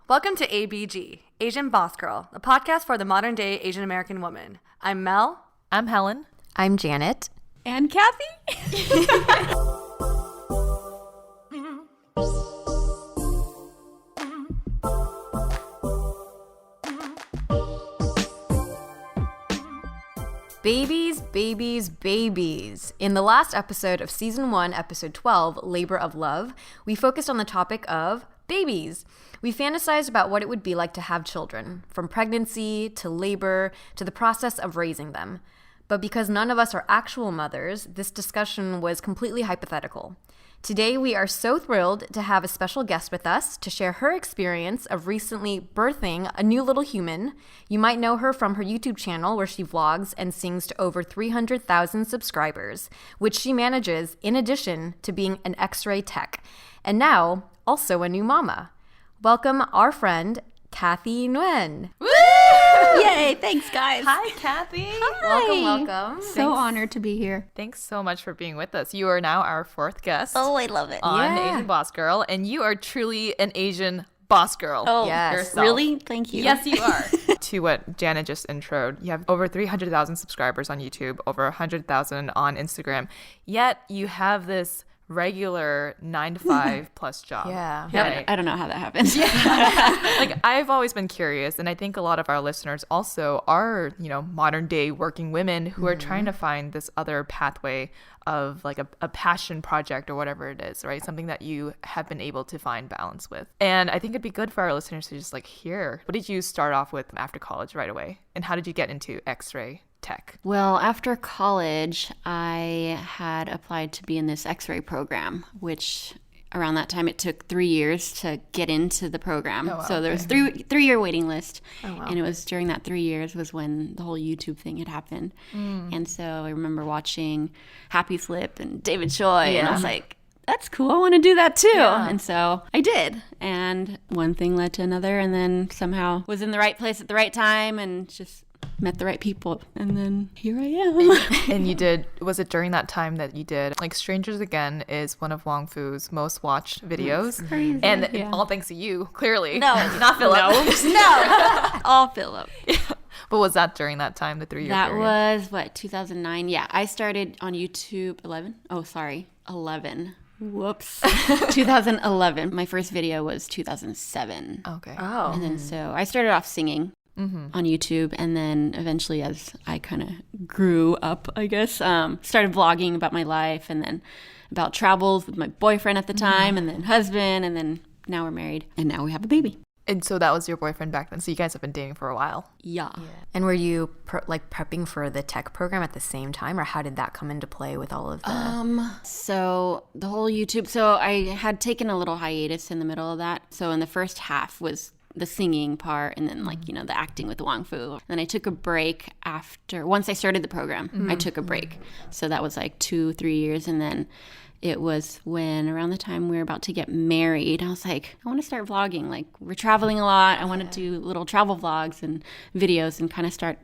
Welcome to ABG, Asian Boss Girl, a podcast for the modern day Asian American woman. I'm Mel. I'm Helen. I'm Janet. And Kathy. Babies, babies, babies. In the last episode of Season 1, Episode 12, Labor of Love, we focused on the topic of babies. We fantasized about what it would be like to have children, from pregnancy to labor to the process of raising them. But because none of us are actual mothers, this discussion was completely hypothetical. Today, we are so thrilled to have a special guest with us to share her experience of recently birthing a new little human. You might know her from her YouTube channel where she vlogs and sings to over 300,000 subscribers, which she manages in addition to being an X-ray tech. And now, also a new mama. Welcome our friend, Kathy Nguyen. Woo! Yay, thanks guys. Hi, Kathy. Hi. Welcome. So honored to be here. Thanks so much for being with us. You are now our fourth guest Oh, I love it. on Asian Boss Girl, and you are truly an Asian boss girl. Oh, yes. yourself. Really? Thank you. Yes, you are. To what Janet just introed, you have over 300,000 subscribers on YouTube, over 100,000 on Instagram, yet you have this regular 9 to 5 plus job. Yeah. Right? I don't know how that happens. Like, I've always been curious, and I think a lot of our listeners also are, modern day working women who are trying to find this other pathway of like a passion project or whatever it is, right? Something that you have been able to find balance with. And I think it'd be good for our listeners to just hear, what did you start off with after college right away? And how did you get into X-ray tech? Well, after college, I had applied to be in this X-ray program, which around that time it took 3 years to get into the program. Oh, wow. So there was three-year waiting list. Oh, wow. And it was during that 3 years was when the whole YouTube thing had happened. And so I remember watching Happy Flip and David Choi, and I was like, that's cool. I want to do that too. Yeah. And so I did. And one thing led to another, and then somehow was in the right place at the right time and just met the right people. And then here I am. And was it during that time that you did, Strangers Again is one of Wong Fu's most watched videos. That's crazy. And Yeah. all thanks to you, clearly. No. Not Philip. No. All Philip. But was that during that time, the 3 year That period? was, 2009? Yeah, I started on YouTube 11. Whoops. 2011. My first video was 2007. Okay. Oh. And then so I started off singing on YouTube, and then eventually as I kind of grew up, I guess, started vlogging about my life, and then about travels with my boyfriend at the time, and then husband, and then now we're married, and now we have a baby. And so that was your boyfriend back then. So you guys have been dating for a while. Yeah. And were you prepping for the tech program at the same time, or how did that come into play with all of the... So the whole YouTube, so I had taken a little hiatus in the middle of that. So in the first half was the singing part, and then the acting with Wong Fu. Then I took a break once I started the program, I took a break. So that was 2-3 years. And then it was when around the time we were about to get married, I was like, I want to start vlogging. We're traveling a lot. I want to do little travel vlogs and videos and kind of start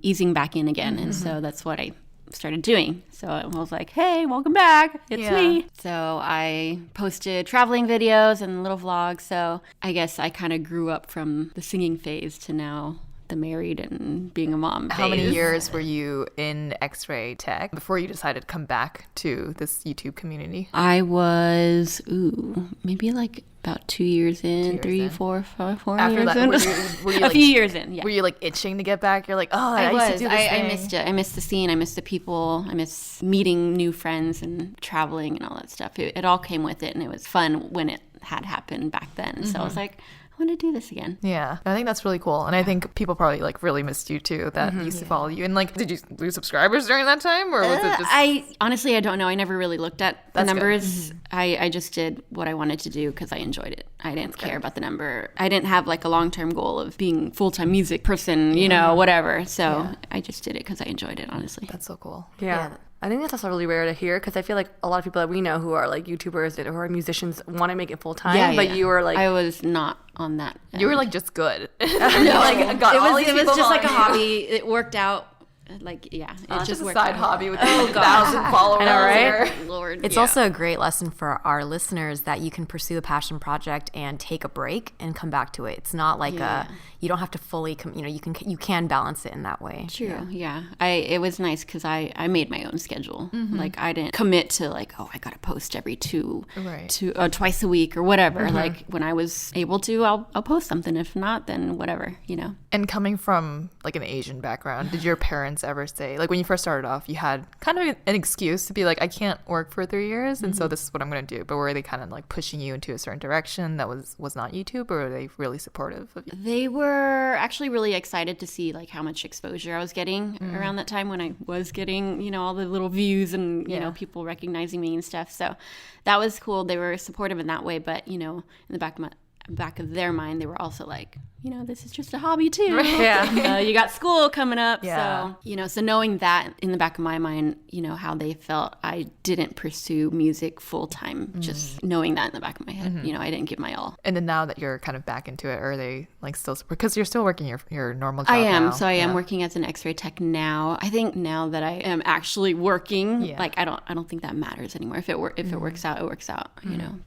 easing back in again. And so that's what I started doing. So I was like, hey, welcome back. It's me. So I posted traveling videos and little vlogs. So I guess I kind of grew up from the singing phase to now the married and being a mom phase. How many years were you in X-ray tech before you decided to come back to this YouTube community? I was, maybe about 2 years in, 3, 4, 5, 4 After years that, in. were you a few years in, yeah. Were you itching to get back? You're like, oh, I used to was. do this I thing. missed it. I missed the scene. I missed the people. I miss meeting new friends and traveling and all that stuff. It all came with it, and it was fun when it had happened back then. So I was like, I want to do this again. Yeah, I think that's really cool. And I think people probably really missed you too, that used to follow you. And did you lose subscribers during that time, or was it just... I honestly don't know. I never really looked at the That's good. numbers. I just did what I wanted to do because I enjoyed it. I didn't care about the number. I didn't have a long-term goal of being full-time music person, whatever. So I just did it because I enjoyed it, honestly. That's so cool. Yeah. I think that's also really rare to hear, because I feel like a lot of people that we know who are YouTubers and who are musicians want to make it full time, but you were I was not on that. You were just good. No, got all these it was people just a following you. hobby. It worked out like, yeah, it Just just a worked side out. hobby with 1,000 followers. I know, right? here. Lord. It's also a great lesson for our listeners that you can pursue a passion project and take a break and come back to it. It's not like you don't have to fully, you can balance it in that way. True. Yeah. It was nice because I made my own schedule. Like I didn't commit to like, oh, I got to post every twice a week or whatever. Like when I was able to, I'll post something. If not, then whatever, And coming from like an Asian background, did your parents ever say, like when you first started off, you had kind of an excuse to be like, I can't work for 3 years, and so this is what I'm going to do. But were they kind of like pushing you into a certain direction that was not YouTube, or were they really supportive of you? They were actually really excited to see like how much exposure I was getting around that time when I was getting, all the little views and, people recognizing me and stuff. So that was cool. They were supportive in that way. But, in the back of their mind, they were also like, this is just a hobby too. Yeah. You got school coming up. Yeah. So, so knowing that in the back of my mind, how they felt I didn't pursue music full time, just knowing that in the back of my head, I didn't give my all. And then now that you're kind of back into it, are they like still, because you're still working your normal job I am. now. So I am working as an X-ray tech now. I think now that I am actually working, like I don't think that matters anymore. If it works out, it works out,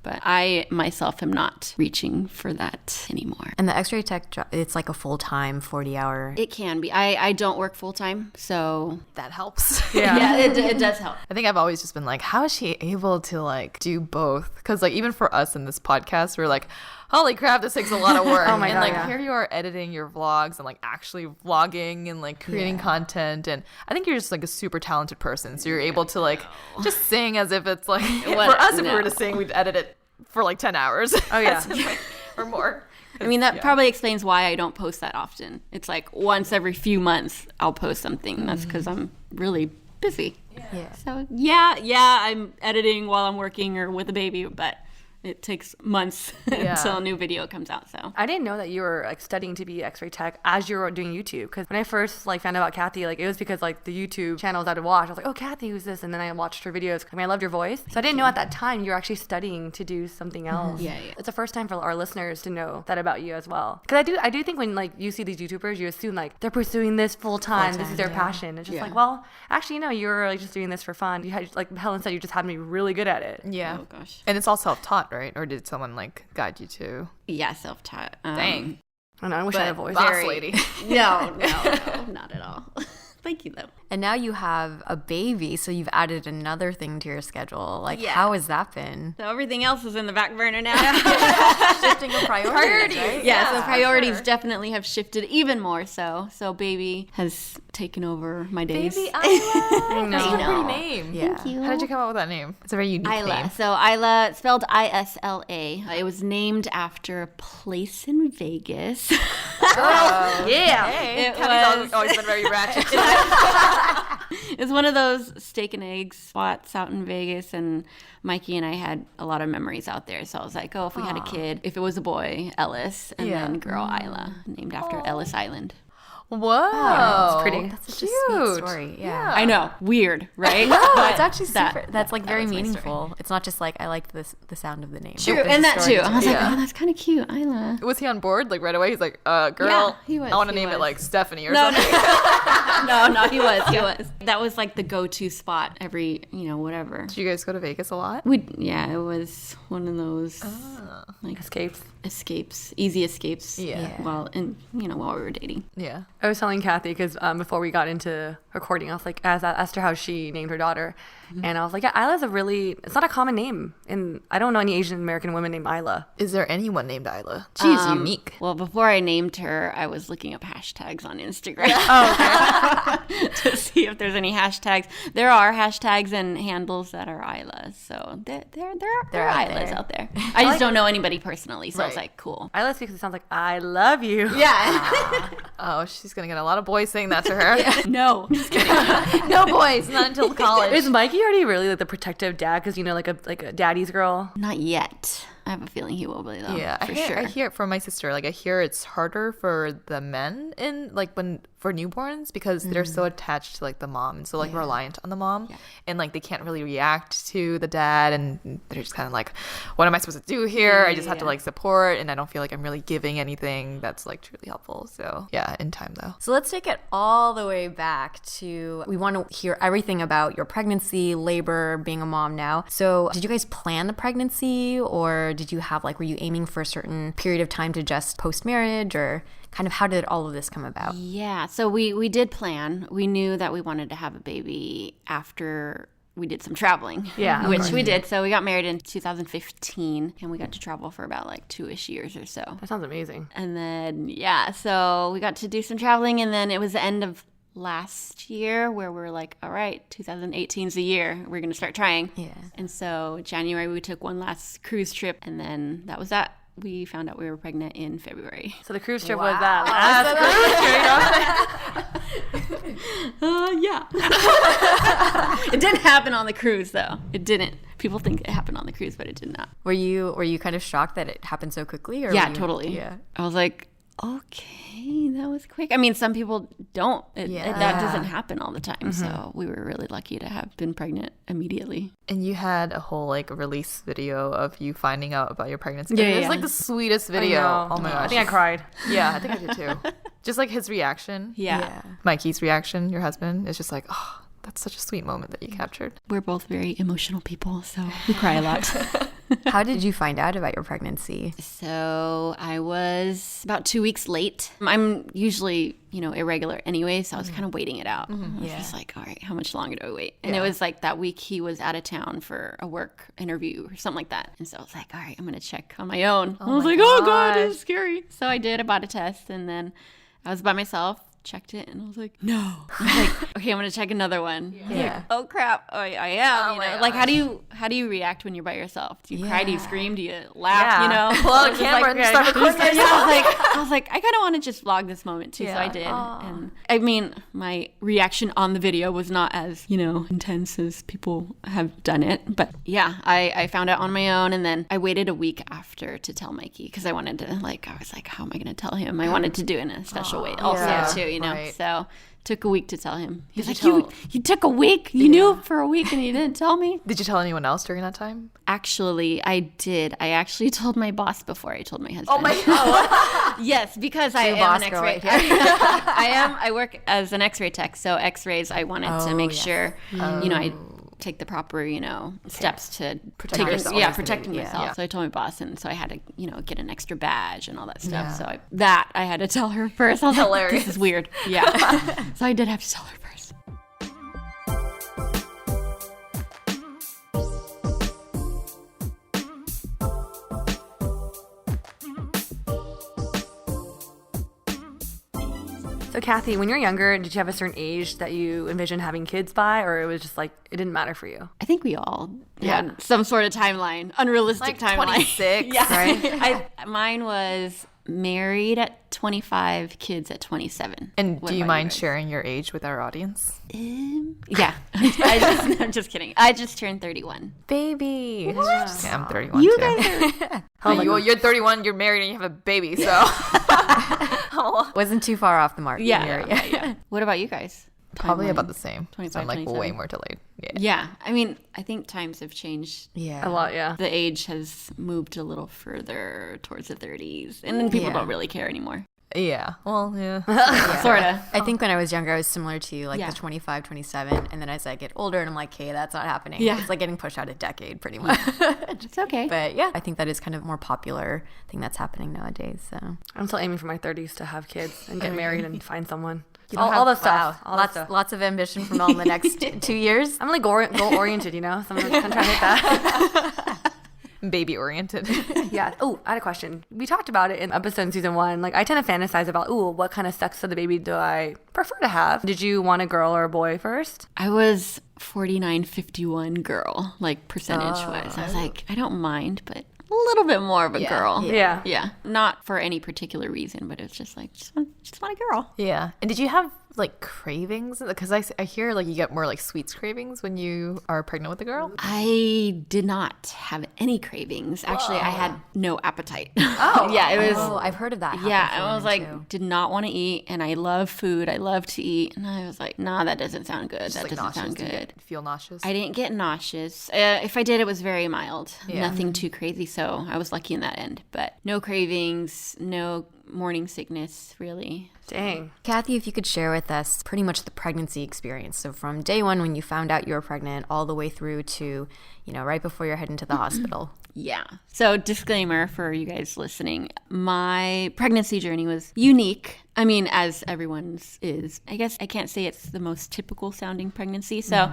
But I myself am not reaching for that anymore. And the X-ray tech job, it's like a full-time 40-hour. It can be. I don't work full time, so that helps. yeah, it does help. I think I've always just been like, how is she able to like do both? Because like even for us in this podcast, we're like, holy crap, this takes a lot of work. Oh my and God, like yeah. here you are editing your vlogs and like actually vlogging and like creating content. And I think you're just like a super talented person. So you're able to like just sing as if it's like for us, if we were to sing, we'd edit it for like 10 hours. Oh yeah. Or more. I mean, that probably explains why I don't post that often. It's like once every few months I'll post something. That's because I'm really busy. Yeah. So yeah, I'm editing while I'm working or with a baby, but it takes months until a new video comes out. So I didn't know that you were like studying to be X-ray tech as you were doing YouTube. Because when I first like found out about Cathy, like it was because like the YouTube channels I'd watch. I was like, oh, Cathy, who's this? And then I watched her videos. I mean, I loved your voice. So I didn't know at that time you were actually studying to do something else. Yeah. It's the first time for our listeners to know that about you as well. Because I do think when like you see these YouTubers, you assume like they're pursuing this full time. This is their passion. It's just like, well, actually, no, you're like just doing this for fun. You had, like Helen said, you just had to be really good at it. Yeah. Oh gosh. And it's all self-taught, right? Or did someone like guide you to? Yeah, self-taught. Dang. I know, I wish I had a voice. Boss lady. No, not at all. Thank you, though. And now you have a baby, so you've added another thing to your schedule. Like, how has that been? So everything else is in the back burner now. Shifting of priorities, right? Yeah, so priorities definitely have shifted even more so. So baby has taken over my days. Baby Isla. No. That's a pretty name. Yeah. Thank you. How did you come up with that name? It's a very unique Isla. name. So Isla, spelled I-S-L-A. It was named after a place in Vegas. Yeah. It Cathy's was, always been very ratchet. it's one of those steak and eggs spots out in Vegas, and Mikey and I had a lot of memories out there. So I was like, oh, if we had a kid, if it was a boy, Ellis, and then girl, Isla, named after Ellis Island. Whoa. It's pretty. That's such a sweet story. Yeah. I know, weird, right? No, But it's actually super. That's like very was my story. meaningful. It's not just like I like the sound of the name. True, There's and a that story too. to I was it. like, oh, that's kind of cute, Isla. Was he on board like right away? He's like, girl, Yeah, he was, I want to he name it was. like Stephanie or No, something. no, he was. That was like the go-to spot every, whatever. Did you guys go to Vegas a lot? It was one of those like Escapes. easy escapes. Yeah. While we were dating. Yeah. I was telling Cathy because before we got into recording, I was like, asked her how she named her daughter. And I was like, yeah, Isla's it's not a common name. And I don't know any Asian American women named Isla. Is there anyone named Isla? She's unique. Well, before I named her, I was looking up hashtags on Instagram to see if there's any hashtags. There are hashtags and handles that are Isla, so there are out Islas there. out there. I just don't know anybody personally, so I was Right. like, cool. Isla because it sounds like I love you. Yeah. Oh, she's going to get a lot of boys saying that to her. No. Just kidding. No boys, not until college. Is Mikey already really like the protective dad? Because like a daddy's girl. Not yet. I have a feeling he will be though. Yeah, for sure. I hear it from my sister. Like I hear it's harder for the men in like when for newborns because they're so attached to like the mom and so like reliant on the mom and like they can't really react to the dad and they're just kind of like, what am I supposed to do here? I just have to like support and I don't feel like I'm really giving anything that's like truly helpful. So yeah, in time though. So let's take it all the way back to, we want to hear everything about your pregnancy, labor, being a mom now. So did you guys plan the pregnancy or did you have like, were you aiming for a certain period of time to just post-marriage or kind of how did all of this come about? Yeah, so we did plan. We knew that we wanted to have a baby after we did some traveling. Yeah. Which we did. So we got married in 2015 and we got to travel for about like 2-ish years or so. That sounds amazing. And then, so we got to do some traveling and then it was the end of last year where we're like, all right, 2018 is the year we're going to start trying. Yeah. And so January we took one last cruise trip and then that was that. We found out we were pregnant in February. So the cruise trip was that last cruise trip, you know? Yeah. It didn't happen on the cruise, though. It didn't. People think it happened on the cruise, but it did not. Were you kind of shocked that it happened so quickly? Or Yeah, were you, totally. Yeah. I was like, okay, that was quick. I mean, some people don't. That doesn't happen all the time. So we were really lucky to have been pregnant immediately. And you had a whole like release video of you finding out about your pregnancy. Yeah, It's yeah. like the sweetest video. I know. Oh my gosh. I think I cried. Yeah, I think I did too. Just like his reaction. Yeah. Mikey's reaction, your husband, is just like, oh, that's such a sweet moment that you captured. We're both very emotional people, so we cry a lot. How did you find out about your pregnancy? So I was about 2 weeks late. I'm usually, irregular anyway, so I was kind of waiting it out. I was just like, all right, how much longer do I wait? And it was like that week he was out of town for a work interview or something like that. And so I was like, all right, I'm going to check on my own. I was like, oh God, it's scary. So I did. I bought a test and then I was by myself. Checked it and I was like, no. I was like, okay, I'm gonna check another one. Yeah. Like, oh crap, I am. Like, how do you react when you're by yourself? Do you cry? Do you scream? Do you laugh? Yeah. Pull out a camera and start recording I was like, I kind of want to just vlog this moment too, so I did. And I mean, my reaction on the video was not as intense as people have done it, but yeah, I found out on my own, and then I waited a week after to tell Mikey because I wanted to I was like, how am I gonna tell him? I wanted to do it in a special way also too. Right. So took a week to tell him. He's like, you took a week? You knew for a week and you didn't tell me? Did you tell anyone else during that time? Actually, I did. I actually told my boss before I told my husband. Oh my God. Yes, because I am boss an girl X-ray. right here. I work as an X-ray tech, so X-rays I wanted to make sure, I take the proper, steps to protecting myself. Yeah. So I told my boss, and so I had to, get an extra badge and all that stuff. So I had to tell her first. I was like, this is weird. Yeah. So I did have to tell her first. So Kathy, when you're younger, did you have a certain age that you envisioned having kids by, or it was just like it didn't matter for you? I think we all had some sort of timeline, unrealistic Like timeline. 26, right? Mine was married at 25, kids at 27. And What do you about mind guys? sharing your age with our audience? Yeah. I'm just kidding. I just turned 31. Baby. Yeah, I'm 31 You too. guys are... You're 31, you're married, and you have a baby, so. Wasn't too far off the mark. Yeah. What about you guys? Probably Timeline? about the same. 25, So I'm like 27. way more delayed. Yeah. Yeah. I mean, I think times have changed. Yeah. A lot, yeah. The age has moved a little further towards the 30s. And then people don't really care anymore. Yeah. Well, yeah. Sort of. I think when I was younger, I was similar to you, like Yeah. the 25, 27. And then as I get older, and I'm like, hey, that's not happening. Yeah. It's like getting pushed out a decade pretty much. It's okay. But yeah, I think that is kind of more popular thing that's happening nowadays. So I'm still aiming for my 30s to have kids and get married and find someone. You All, don't all the have- stuff. wow. All that stuff. Lots of ambition from all in the next 2 years. I'm like goal oriented, So I'm trying to hit that. Baby oriented. Yeah. Oh, I had a question. We talked about it in episode in season 1. Like, I tend to fantasize about, what kind of sex of the baby do I prefer to have? Did you want a girl or a boy first? I was 49-51 girl, like percentage-wise. I was like, I don't mind, but a little bit more of a girl. Yeah. Yeah. Not for any particular reason, but it's just like, just just want a girl. Yeah. And did you have like cravings? Because I hear like you get more like sweets cravings when you are pregnant with a girl. I did not have any cravings. Actually, I had no appetite. Oh. Yeah, it was. Oh, I've heard of that. Yeah, happen for I was women, like, too. did not want to eat, and I love food. I love to eat, and I was like, nah, that doesn't sound good. Just That like doesn't nauseous. sound Do you good. feel nauseous? I didn't get nauseous. If I did, it was very mild. Yeah. Nothing too crazy, so I was lucky in that end. But no cravings, no morning sickness, really. Dang. Kathy, if you could share with us pretty much the pregnancy experience. So from day one when you found out you were pregnant all the way through to, right before you're heading to the hospital. Yeah. So disclaimer for you guys listening, my pregnancy journey was unique. I mean, as everyone's is. I guess I can't say it's the most typical sounding pregnancy. So,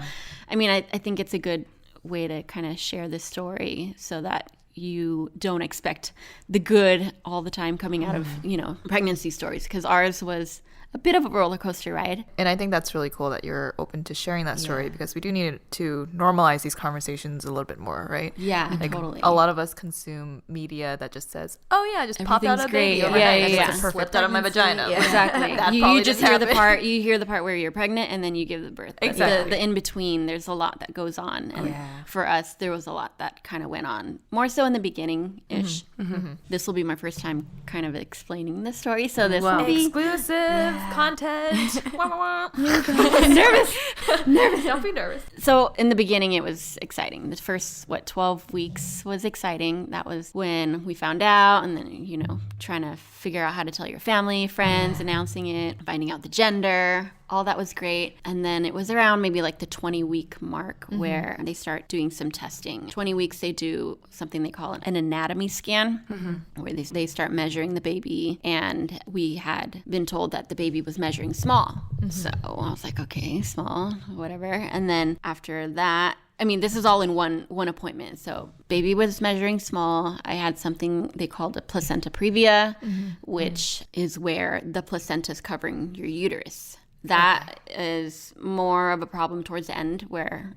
I mean, I think it's a good way to kind of share this story so that you don't expect the good all the time coming out of, pregnancy stories, because ours was a bit of a roller coaster ride. And I think that's really cool that you're open to sharing that story because we do need to normalize these conversations a little bit more, right? Yeah, Like totally. a lot of us consume media that just says, "Oh yeah, I just popped out a Everything's baby." great. Oh my Yeah, God, yeah, I yeah. just slipped out of my vagina. Yeah. Exactly. That you probably just didn't hear the happen. part. You hear the part where you're pregnant, and then you give the birth. But Exactly. The in between, there's a lot that goes on, and for us, there was a lot that kind of went on. More so in the beginning ish. This will be my first time kind of explaining the story, so this will be Exclusive content. Wah, wah, wah. nervous. Don't be nervous. So in the beginning, it was exciting. The first 12 weeks was exciting. That was when we found out, and then trying to figure out how to tell your family, friends, announcing it, finding out the gender. All that was great. And then it was around maybe like the 20-week mark where they start doing some testing. 20 weeks, they do something they call an anatomy scan, where they start measuring the baby. And we had been told that the baby was measuring small. So I was like, okay, small, whatever. And then after that, I mean, this is all in one appointment. So baby was measuring small. I had something they called a placenta previa, which is where the placenta is covering your uterus. That is more of a problem towards the end, where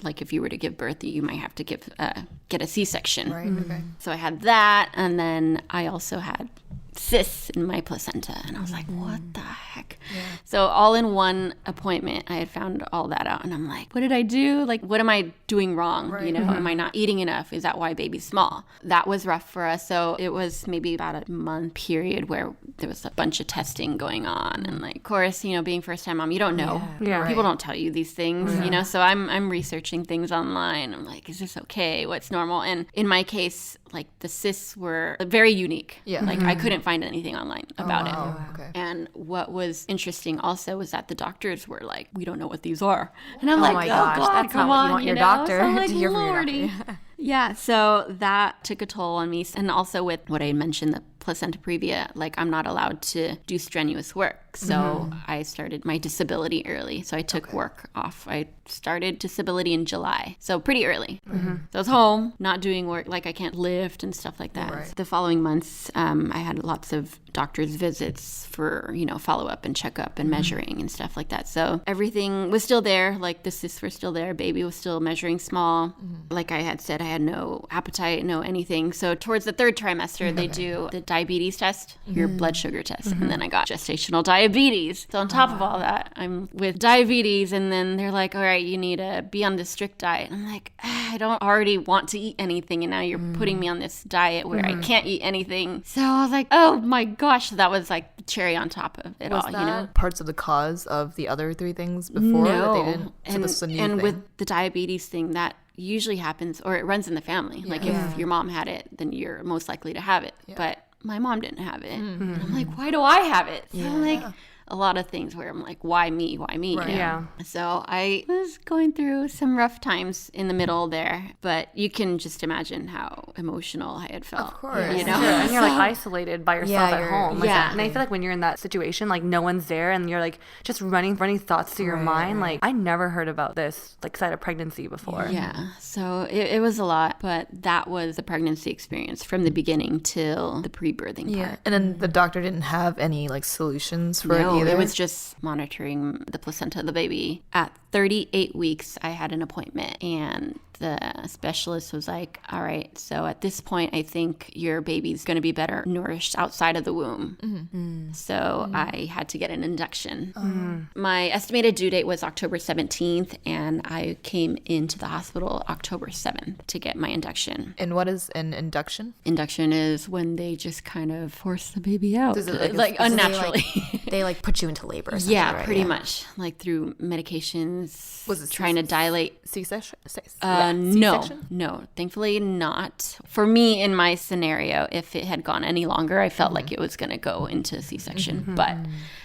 like if you were to give birth, you might have to get a C-section. Right. Okay. So I had that, and then I also had cysts in my placenta, and I was like, what the heck? So all in one appointment, I had found all that out, and I'm like, what did I do? Like, what am I doing wrong? Am I not eating enough? Is that why baby's small? That was rough for us. So it was maybe about a month period where there was a bunch of testing going on, and like, of course, being first time mom, you don't know. Yeah. People don't tell you these things, So I'm researching things online. I'm like, is this okay? What's normal? And in my case, like the cysts were very unique. Yeah. Like I couldn't find anything online about it. Oh, okay. And what was interesting also was that the doctors were like, we don't know what these are. And I'm like, my oh gosh, God, that's come not what you on, want your know? doctor So I'm like, to hear from your Lordy. doctor. Yeah, so that took a toll on me. And also with what I mentioned, the placenta previa, like I'm not allowed to do strenuous work. So I started my disability early. So I took work off. I started disability in July. So pretty early. So I was home, not doing work, like I can't lift and stuff like that. Right. The following months, I had lots of doctor's visits for, follow-up and checkup and measuring and stuff like that. So everything was still there. Like the cysts were still there. Baby was still measuring small. Like I had said, I had no appetite, no anything. So towards the third trimester, they do the diabetes test, your blood sugar test. And then I got gestational diabetes. So on top of all that, I'm with diabetes. And then they're like, all right, you need to be on the strict diet. I'm like, I don't already want to eat anything. And now you're putting me on this diet where I can't eat anything. So I was like, oh my gosh, that was like the cherry on top of it Was all, that parts of the cause of the other three things before that they didn't? So this is a new and thing. with the diabetes thing, that usually happens, or it runs in the family. Like if your mom had it, then you're most likely to have it. But my mom didn't have it. And I'm like, why do I have it? So I'm like, a lot of things where I'm like, why me? Why me? Right. Yeah. So I was going through some rough times in the middle there, but you can just imagine how emotional I had felt. Of course. You know? Sure. And you're like isolated by yourself at you're- home. Like, yeah. And I feel like when you're in that situation, like no one's there and you're like just running thoughts through your mind. Like I never heard about this like side of pregnancy before. Yeah, so it was a lot, but that was the pregnancy experience from the beginning till the pre-birthing part. And then the doctor didn't have any like solutions for No, it either. it was just monitoring the placenta of the baby. At 38 weeks, I had an appointment, and the specialist was like, all right, so at this point, I think your baby's going to be better nourished outside of the womb. So I had to get an induction. My estimated due date was October 17th, and I came into the hospital October 7th to get my induction. And what is an induction? Induction is when they just kind of force the baby out, Is it like unnaturally. They like put you into labor. essentially, Yeah, right? pretty much. Like through medications. Was it trying to dilate? C-section? No, C-section? no, thankfully not. For me, in my scenario, if it had gone any longer, I felt like it was going to go into C-section. But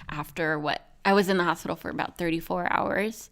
after I was in the hospital for about 34 hours.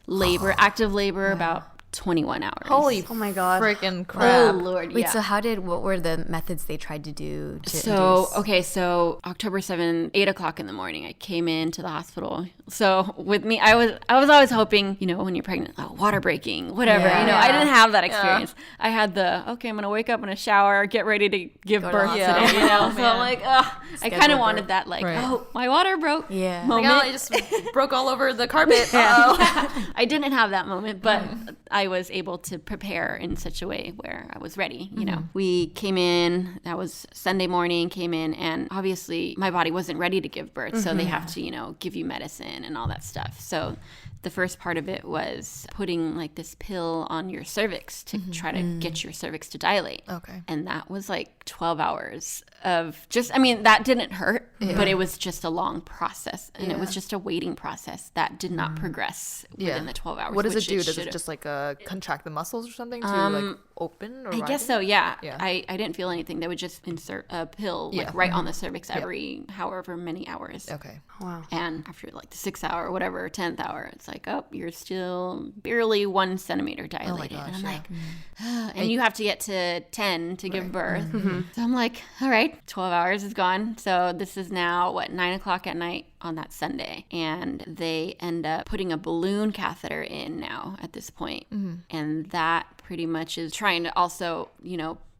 Active labor, about 21 hours. Holy Oh my God. freaking Oh, crap. Lord, Wait, yeah. so what were the methods they tried to do to So, induce? okay, so October 7th, 8 o'clock in the morning, I came into the hospital. So with me, I was always hoping, when you're pregnant, water breaking, whatever, Yeah. I didn't have that experience. I had I'm going to wake up in a shower, get ready to give to birth the today, hospital. So I'm like, I kind Scheduled of wanted birth. that, Right. oh, my water broke Yeah. moment. I just broke all over the carpet. I didn't have that moment, but I was able to prepare in such a way where I was ready, We came in, that was Sunday morning, and obviously my body wasn't ready to give birth, so they have to, give you medicine and all that stuff. So the first part of it was putting like this pill on your cervix to try to get your cervix to dilate. Okay. And that was like 12 hours of that didn't hurt, but it was just a long process. And it was just a waiting process that did not progress within the 12 hours. What does it which do? Does it should've. just like contract the muscles or something to like open? Or I guess widen? so, yeah. Yeah. I didn't feel anything. They would just insert a pill Yeah. right on the cervix every however many hours. Okay. Wow. And after like the 6th hour or whatever, 10th hour, it's like, oh, you're still barely 1 centimeter dilated. gosh, and I'm yeah. like, and you have to get to 10 to give birth. So I'm like, all right, 12 hours is gone. So this is now 9 o'clock at night on that Sunday. And they end up putting a balloon catheter in now at this point. And that pretty much is trying to also,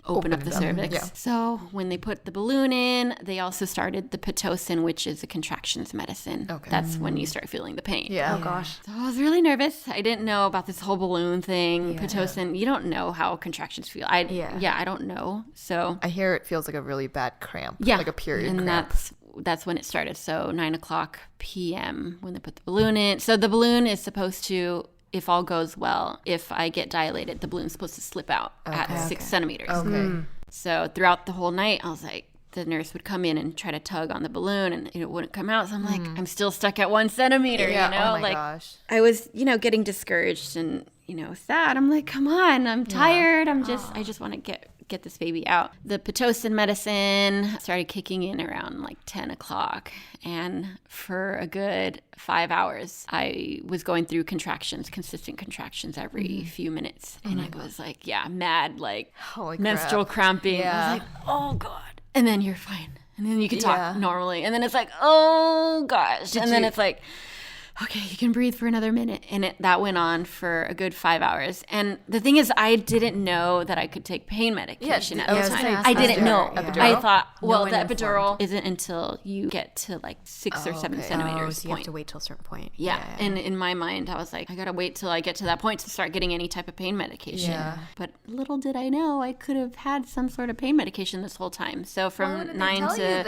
open up the it up. cervix. Yeah. So when they put the balloon in, they also started the Pitocin, which is a contractions medicine. Okay. That's when you start feeling the pain. Yeah. Oh gosh. So I was really nervous. I didn't know about this whole balloon thing. Pitocin, you don't know how contractions feel. I don't know. So I hear it feels like a really bad cramp. yeah, Like a period and cramp. that's when it started. So 9 o'clock p.m. when they put the balloon in. So the balloon is supposed to, if all goes well, if I get dilated, the balloon's supposed to slip out at 6 centimeters. Okay. So throughout the whole night, I was like, the nurse would come in and try to tug on the balloon and it wouldn't come out. So I'm like, I'm still stuck at 1 centimeter, Yeah. Oh my like gosh. I was, getting discouraged and, sad. I'm like, come on, I'm tired. I just want to get this baby out. The Pitocin medicine started kicking in around like 10 o'clock. And for a good 5 hours, I was going through consistent contractions every few minutes. And it was like, mad, like Holy menstrual crap. cramping. I Yeah. was like, oh God. And then you're fine. And then you can talk Yeah. normally. And then it's like, oh gosh. And then it's like, okay, you can breathe for another minute. And that went on for a good 5 hours. And the thing is, I didn't know that I could take pain medication at I the was time. gonna I say, didn't know. epidural? I thought, well, No the one epidural informed. isn't until you get to like 6 or 7 okay. centimeters So you have point. to wait till a certain point. Yeah. And in my mind, I was like, I got to wait till I get to that point to start getting any type of pain medication. Yeah. But little did I know I could have had some sort of pain medication this whole time. So from 9 to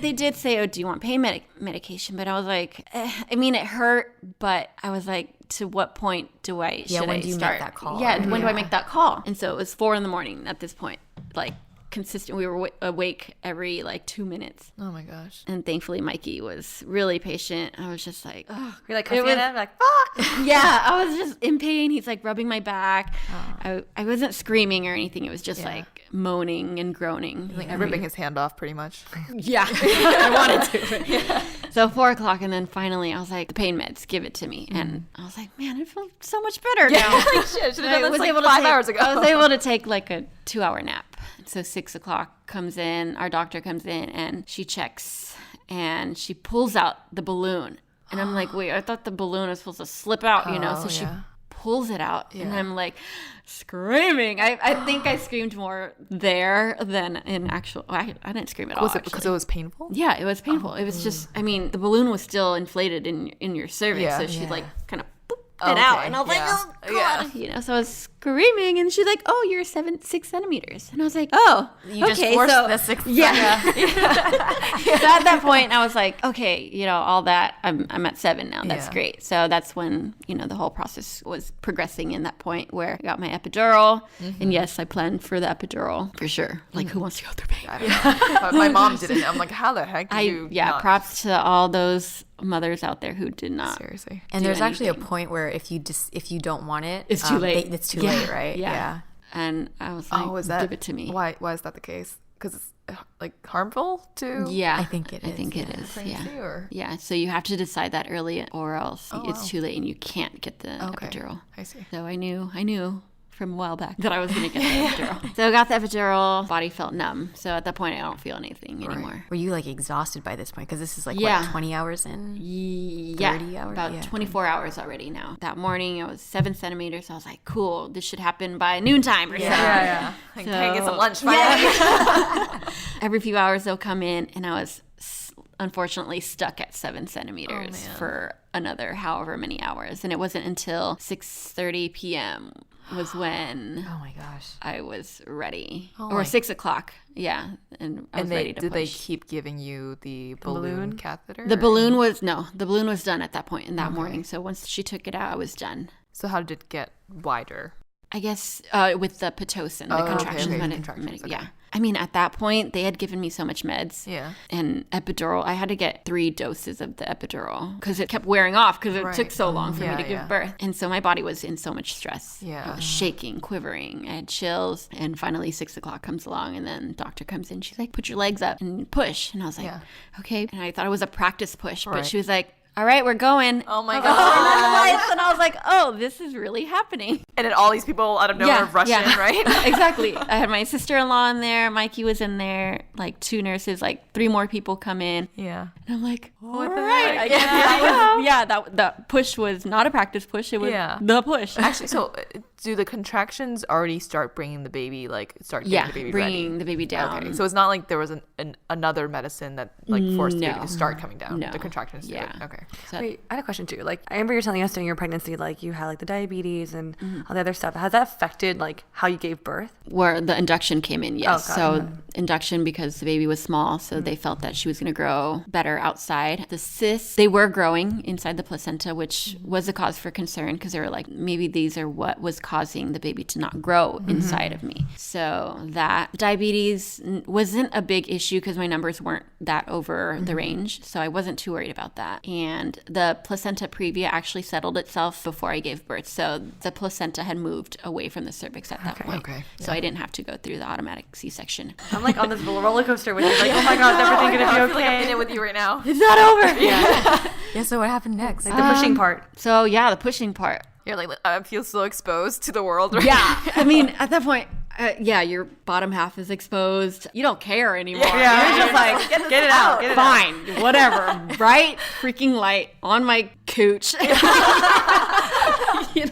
they did say, "Oh, do you want pain medication?" But I was like, it hurt, but I was like, to what point should when I do you make start that call? Yeah, when do I make that call? And so it was 4 a.m. at this point, like consistent. We were awake every like 2 minutes. Oh my gosh. And thankfully, Mikey was really patient. I was just like, oh. You're like cuffing him, like fuck. Yeah, I was just in pain. He's like rubbing my back. I wasn't screaming or anything. It was just like moaning and groaning. Like ripping his hand off pretty much. Yeah, I wanted to. So 4 o'clock, and then finally I was like, the pain meds, give it to me. And I was like, man, I feel so much better now. Shit, should I have done was this able like to 5 hours ago. I was able to take like a 2-hour nap. So 6 o'clock comes in, our doctor comes in, and she checks, and she pulls out the balloon. And I'm like, wait, I thought the balloon was supposed to slip out, So she pulls it out, and I'm like screaming. I think I screamed more there than in actual. I didn't scream at all. Was it because it was painful? Yeah, it was painful. It was just, the balloon was still inflated in your cervix, Yeah. so she like kind of it out. And I was like, oh, God. Yeah. So I was screaming, and she's like, oh, you're 6 centimeters. And I was like, oh, You just okay. forced So, the 6 yeah. So at that point, I was like, okay, all that, I'm at 7 now. That's great. So that's when, the whole process was progressing in that point where I got my epidural. And yes, I planned for the epidural for sure. Like, who wants to go through pain? I don't know. But my mom didn't. I'm like, how the heck did you not? Props to all those mothers out there who did not. Seriously. And do there's actually a anything. point where if you don't want it, It's too late. It's too late, right? Yeah. And I was like, Oh, is that? give it to me. Why is that the case? Because it's like harmful to Yeah. I think it is. I think it is. pregnancy, Yeah. or? Yeah. So you have to decide that early or else Oh, it's wow. too late and you can't get the Okay. epidural. I see. So I knew from a while back that I was going to get the epidural. So I got the epidural, body felt numb. So at that point, I don't feel anything anymore. Were you like exhausted by this point? Because this is like Yeah. what, 20 hours in? Yeah, 30 hours? about Yeah. 24 hours already now. That morning, I was 7 centimeters. I was like, cool, this should happen by noontime or something. Yeah. Like, can I get some lunch? Every few hours they'll come in, and I was unfortunately stuck at 7 centimeters for another however many hours. And it wasn't until 6:30 p.m. was when Oh my gosh. I was ready. Oh or my- 6 o'clock. Yeah. And I was ready to did they push. keep giving you the balloon catheter? The balloon was done at that point in that morning. So once she took it out, I was done. So how did it get wider? I guess with the Pitocin, the Oh, okay, contractions. okay, medi- contractions, medi- okay. Yeah. I mean, at that point, they had given me so much meds. Yeah. And epidural, I had to get 3 doses of the epidural because it kept wearing off because it Right. took so long for me Yeah, to give yeah. birth. And so my body was in so much stress. Yeah. I was shaking, quivering. I had chills. And finally, 6 o'clock comes along, and then doctor comes in. She's like, put your legs up and push. And I was like, Yeah. okay. And I thought it was a practice push, but Right. she was like, all right, we're going. Oh my I was God. like, and I was like, oh, this is really happening. And then all these people out of nowhere rush in, right? Exactly. I had my sister-in-law in there. Mikey was in there. Like 2 nurses, like 3 more people come in. Yeah. And I'm like, What all the right. heck? I guess that push was not a practice push. It was Yeah. the push. Actually, so do the contractions already start bringing the baby, getting the baby bringing ready? the baby down. Okay, so it's not like there was another medicine that forced the baby to start coming down. No. The contractions do it. Yeah. Okay. So- Wait, I had a question too. Like, I remember you telling us during your pregnancy, like you had like the diabetes and all the other stuff. Has that affected like how you gave birth? where the induction came in, yes. Oh, got So induction because the baby was small, so they felt that she was going to grow better outside. The cysts, they were growing inside the placenta, which was a cause for concern because they were like, maybe these are what was causing the baby to not grow inside of me. So that diabetes wasn't a big issue because my numbers weren't that over the range, so I wasn't too worried about that. And the placenta previa actually settled itself before I gave birth, so the placenta had moved away from the cervix at that point. Okay. So I didn't have to go through the automatic C-section. I'm like on this roller coaster with you. Like, oh my God, is everything gonna I be feel like I'm okay? in it with you right now. It's not over. Yeah, so what happened next? Like the pushing part. So yeah, the pushing part. You're like, I feel so exposed to the world. Right? Yeah, I mean, at that point, your bottom half is exposed. You don't care anymore. Yeah. You're just like, Get it out. Get it out. fine, whatever. Bright freaking light on my cooch.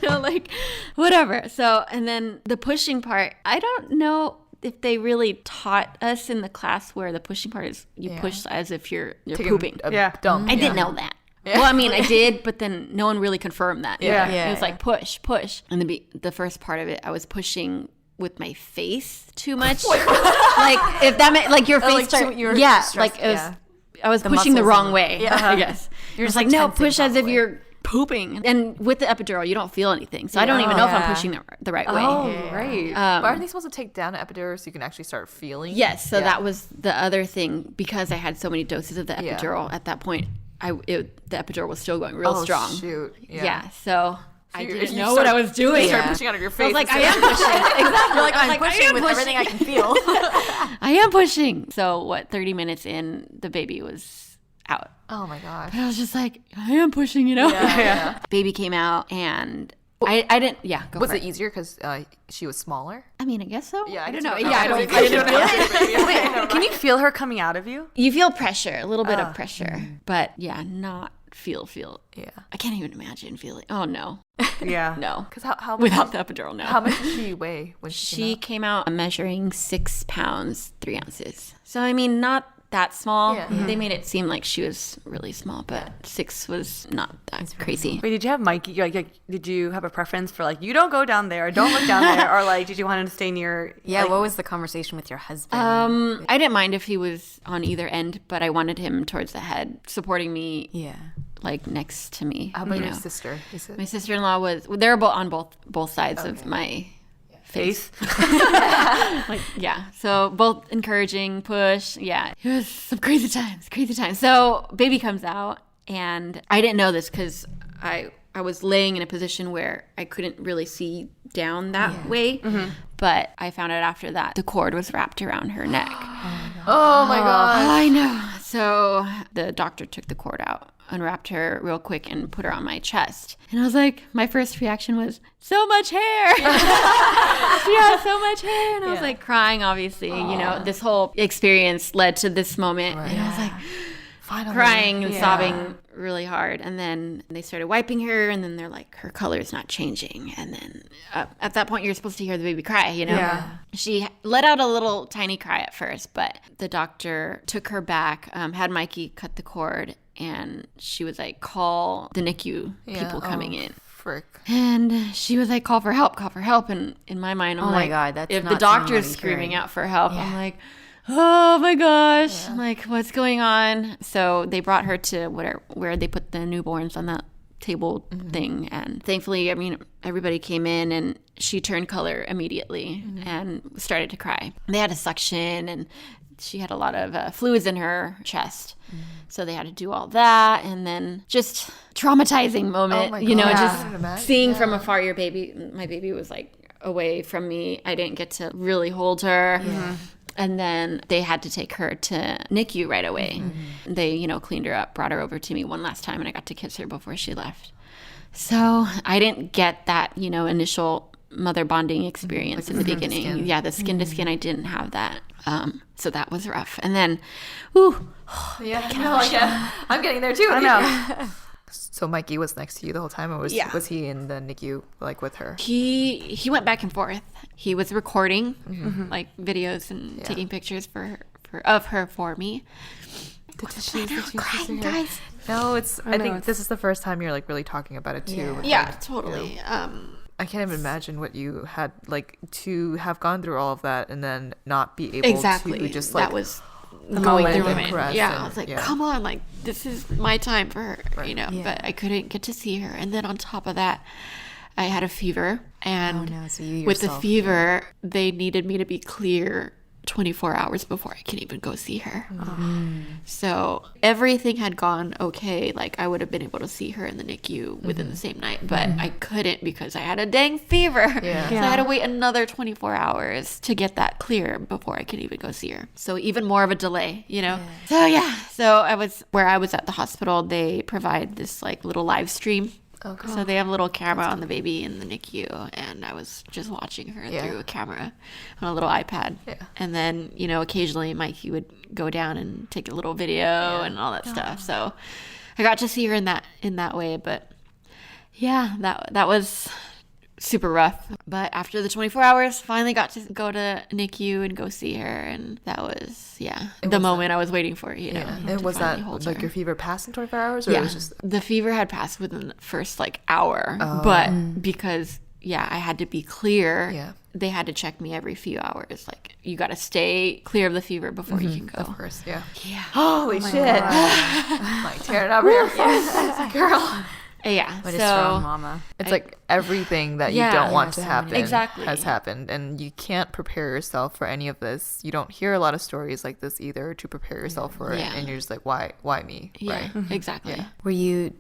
Like whatever. So, and then the pushing part, I don't know if they really taught us in the class where the pushing part is you push as if you're Taking pooping. a Yeah. dump. I didn't know that. Well, I mean, I did, but then no one really confirmed that. Yeah. either. Yeah, It was like push. And the first part of it, I was pushing with my face too much. Like if that meant like your face like, started, you were yeah, stressed, like it was. yeah. I was pushing the muscles wrong and- way. I guess you're just like no, tensing push as if probably. you're pooping. And with the epidural, you don't feel anything, so I don't even know if I'm Yeah. pushing the right way. Oh, right. But aren't they supposed to take down an epidural so you can actually start feeling? Yes, so Yeah. that was the other thing because I had so many doses of the epidural at that point. The epidural was still going real Oh, strong. shoot. Yeah, so I you- didn't you know start- what I was doing. You start Yeah. pushing out of your I face. was like, I instead am of- pushing. Exactly. You're like, I'm I pushing am with everything I can feel. I am pushing. So 30 minutes in, the baby was out. Oh my gosh. And I was just like, I am pushing, Yeah. Baby came out and I didn't, go Was for it easier because she was smaller? I mean, I guess so. Yeah, I I guess don't know. you don't Yeah, I know. don't I didn't know. Wait, can you feel her coming out of you? You feel pressure, a little bit of pressure. But yeah, not feel. Yeah. I can't even imagine feeling. Oh, no. Yeah. No. Because how Without the epidural, no. how much did she weigh when she She came out measuring 6 pounds, 3 ounces. So, I mean, not that small. Yeah. They made it seem like she was really small, but 6 was not that crazy. Wait, did you have Mikey? Did you have a preference for like, you don't go down there, or don't look down there, or like, did you want him to stay near? Yeah, like, what was the conversation with your husband? I didn't mind if he was on either end, but I wanted him towards the head, supporting me, yeah. like next to me. How about you your know. sister? Is it? My sister-in-law was, they're both on both sides of my face. Like, yeah. So both encouraging, push. Yeah. It was some crazy times. So baby comes out, and I didn't know this because I was laying in a position where I couldn't really see down that way. But I found out after that the cord was wrapped around her neck. Oh my gosh. I know. So the doctor took the cord out, unwrapped her real quick, and put her on my chest. And I was like, my first reaction was, so much hair. She has so much hair. And I was like crying, obviously. You know, this whole experience led to this moment. And I was like, Finally. crying and sobbing really hard. And then they started wiping her, and then they're like, her color is not changing. And then at that point, you're supposed to hear the baby cry, you know? Yeah. She let out a little tiny cry at first, but the doctor took her back, had Mikey cut the cord, and she was like, call the NICU people coming in. Frick. And she was like, call for help. And in my mind, I'm Oh my like, God, that's if not the doctor's something I wanna screaming hear. out for help, I'm like, oh my gosh, like, what's going on? So they brought her to where they put the newborns on that table thing. And thankfully, I mean, everybody came in, and she turned color immediately and started to cry. They had a suction, and she had a lot of fluids in her chest. So they had to do all that. And then just traumatizing moment, my you know, God. just Yeah. seeing from afar your baby. My baby was like away from me. I didn't get to really hold her. And then they had to take her to NICU right away. They, you know, cleaned her up, brought her over to me one last time, and I got to kiss her before she left. So I didn't get that, you know, initial mother bonding experience in the beginning. Yeah, the skin to skin, I didn't have that. So that was rough. And then, I'm getting there too. I know. So Mikey was next to you the whole time, or was he in the NICU like with her? he went back and forth. He was recording like videos and taking pictures of her for me. Crying, guys. No, I think this is the first time you're like really talking about it too. Yeah, totally. I can't even imagine what you had like to have gone through all of that and then not be able Exactly. to just like that was The going moment. through it. Caress Yeah, and- I was like, yeah. come on, like this is my time for her, you know. But I couldn't get to see her, and then on top of that, I had a fever, and Oh, no, so you with the yourself- fever, they needed me to be clear 24 hours before I could even go see her. So everything had gone okay. Like I would have been able to see her in the NICU within the same night, but I couldn't because I had a dang fever. Yeah. So I had to wait another 24 hours to get that clear before I could even go see her. So even more of a delay, you know? So I was where I was at the hospital, they provide this like little live stream. Okay. So they have a little camera on the baby in the NICU, and I was just watching her through a camera on a little iPad. Yeah. And then, you know, occasionally Mikey would go down and take a little video and all that stuff. So I got to see her in that way, but yeah, that was super rough. But after the 24 hours, finally got to go to NICU and go see her, and that was the moment I was waiting for, you know. And to was finally that hold like her. your fever passed in 24 hours, or it was just The fever had passed within the first like hour, but because I had to be clear. They had to check me every few hours. Like you got to stay clear of the fever before you can go. of course, yeah. Holy shit! Like tearing up your girl. Yeah. What a so strong mama. It's like everything that you Yeah. don't want Yeah, to so happen many- Exactly. has happened, and you can't prepare yourself for any of this. You don't hear a lot of stories like this either to prepare yourself for it, Yeah. and you're just like, why me? yeah, Right? exactly. Were you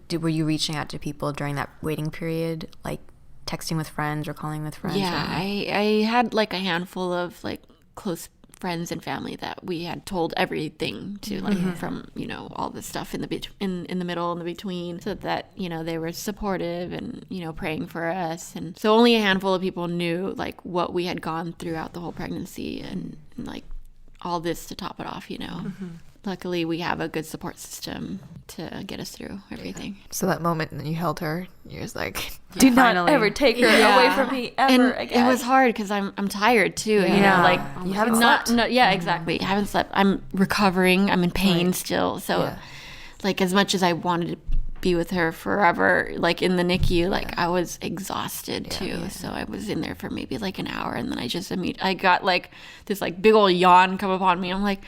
reaching out to people during that waiting period, like texting with friends or calling with friends? Yeah, I had like a handful of like close friends and family that we had told everything to, like from, you know, all the stuff in the in the middle and the between, so that, you know, they were supportive and, you know, praying for us. And so only a handful of people knew like what we had gone throughout the whole pregnancy and like all this to top it off, you know. luckily we have a good support system to get us through everything. So that moment when you held her, you're just like, do not Finally. ever take her away from me ever And again. it was hard because I'm tired too. You know, like You haven't not slept. no, yeah, exactly. I haven't slept. I'm recovering. I'm in pain still. So like as much as I wanted to be with her forever, like in the NICU, like I was exhausted too. So I was in there for maybe like an hour, and then I got like this like big old yawn come upon me. I'm like,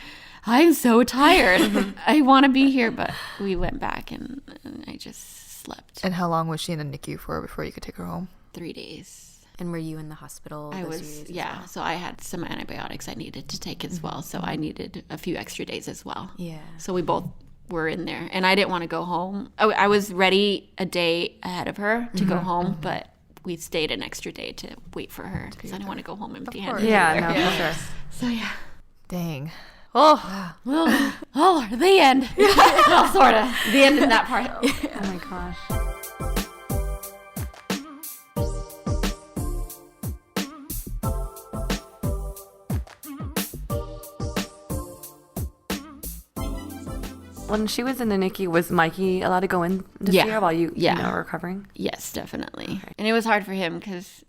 I'm so tired. I want to be here, but we went back and I just slept. And how long was she in the NICU for before you could take her home? 3 days. And were you in the hospital? I those was, 3 days as yeah. well? So I had some antibiotics I needed to take as well. So I needed a few extra days as well. Yeah. So we both were in there, and I didn't want to go home. I was ready a day ahead of her to go home, but we stayed an extra day to wait for her because I didn't want to go home empty-handed. Yeah, no, for sure. So yeah. Dang. Oh, Oh, the end. Well, sort of. The end in that part. oh my gosh. When she was in the NICU, was Mikey allowed to go in to see her while you were recovering? Yes, definitely. And it was hard for him because